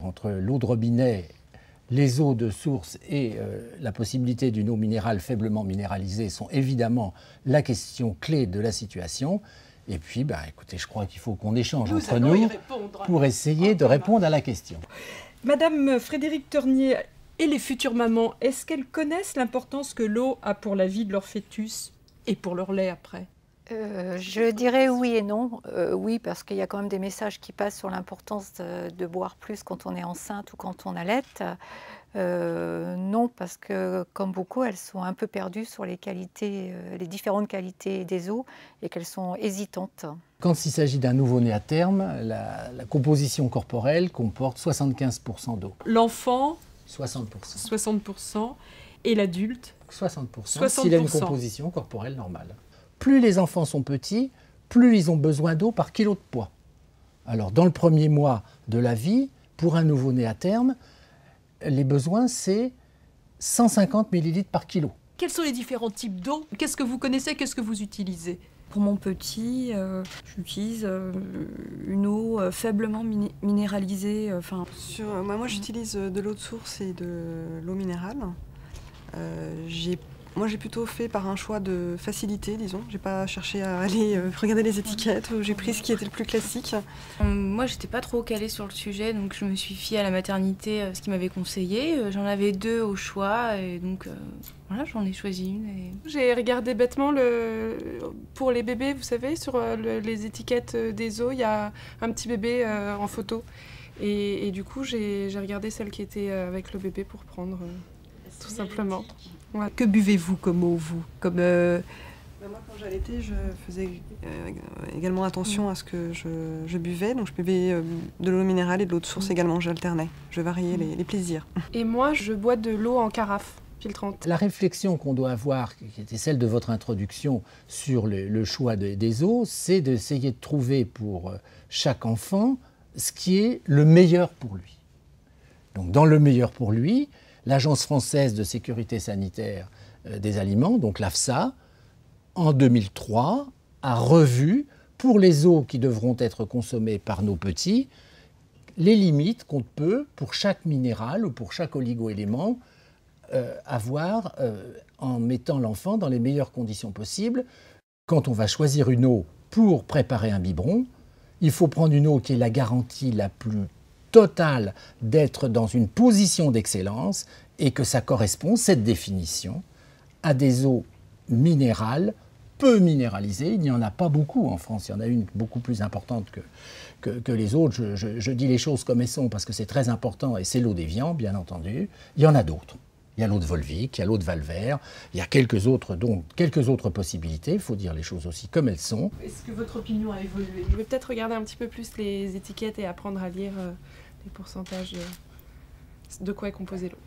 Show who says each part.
Speaker 1: entre l'eau de robinet, les eaux de source et la possibilité d'une eau minérale faiblement minéralisée sont évidemment la question clé de la situation. Et puis, écoutez, je crois qu'il faut qu'on échange entre nous pour essayer de répondre à la question.
Speaker 2: Madame Frédérique Tornier et les futures mamans, est-ce qu'elles connaissent l'importance que l'eau a pour la vie de leur fœtus et pour leur lait après ?
Speaker 3: Je dirais oui et non. Oui, parce qu'il y a quand même des messages qui passent sur l'importance de boire plus quand on est enceinte ou quand on allaite. Non, parce que comme beaucoup, elles sont un peu perdues sur les qualités, les différentes qualités des eaux et qu'elles sont hésitantes.
Speaker 1: Quand il s'agit d'un nouveau-né à terme, la composition corporelle comporte 75% d'eau.
Speaker 2: L'enfant
Speaker 1: 60%.
Speaker 2: 60% et l'adulte
Speaker 1: 60%. S'il a une composition corporelle normale. Plus les enfants sont petits, plus ils ont besoin d'eau par kilo de poids. Alors, dans le premier mois de la vie, pour un nouveau-né à terme, les besoins, c'est 150 ml par kilo.
Speaker 2: Quels sont les différents types d'eau? Qu'est-ce que vous connaissez? Qu'est-ce que vous utilisez?
Speaker 4: Pour mon petit, j'utilise une eau faiblement minéralisée.
Speaker 5: Moi, j'utilise de l'eau de source et de l'eau minérale. Moi, j'ai plutôt fait par un choix de facilité, disons. J'ai pas cherché à aller regarder les étiquettes. J'ai pris ce qui était le plus classique.
Speaker 4: Moi, j'étais pas trop calée sur le sujet, donc je me suis fiée à la maternité, ce qu'ils m'avaient conseillé. J'en avais 2 au choix, et donc voilà, j'en ai choisi une.
Speaker 2: J'ai regardé bêtement pour les bébés, vous savez, sur les étiquettes des eaux, il y a un petit bébé en photo. Et du coup, j'ai regardé celle qui était avec le bébé pour prendre, tout simplement. Ouais. Que buvez-vous comme eau, vous
Speaker 5: Moi, quand j'allaitais, je faisais également attention à ce que je buvais. Donc, je buvais de l'eau minérale et de l'eau de source également. J'alternais. Je variais les plaisirs.
Speaker 2: Et moi, je bois de l'eau en carafe filtrante.
Speaker 1: La réflexion qu'on doit avoir, qui était celle de votre introduction sur le choix des eaux, c'est d'essayer de trouver pour chaque enfant ce qui est le meilleur pour lui. Donc, dans le meilleur pour lui, l'Agence française de sécurité sanitaire des aliments, donc l'AFSA, en 2003, a revu, pour les eaux qui devront être consommées par nos petits, les limites qu'on peut, pour chaque minéral ou pour chaque oligo-élément, avoir en mettant l'enfant dans les meilleures conditions possibles. Quand on va choisir une eau pour préparer un biberon, il faut prendre une eau qui est la garantie la plus totale d'être dans une position d'excellence et que ça correspond, cette définition, à des eaux minérales, peu minéralisées. Il n'y en a pas beaucoup en France, il y en a une beaucoup plus importante que les autres. Je dis les choses comme elles sont parce que c'est très important et c'est l'eau d'Évian, bien entendu. Il y en a d'autres. Il y a l'eau de Volvic, il y a l'eau de Valvert, il y a quelques autres possibilités, il faut dire les choses aussi comme elles sont.
Speaker 2: Est-ce que votre opinion a évolué? Je vais peut-être regarder un petit peu plus les étiquettes et apprendre à lire les pourcentages de quoi est composée l'eau.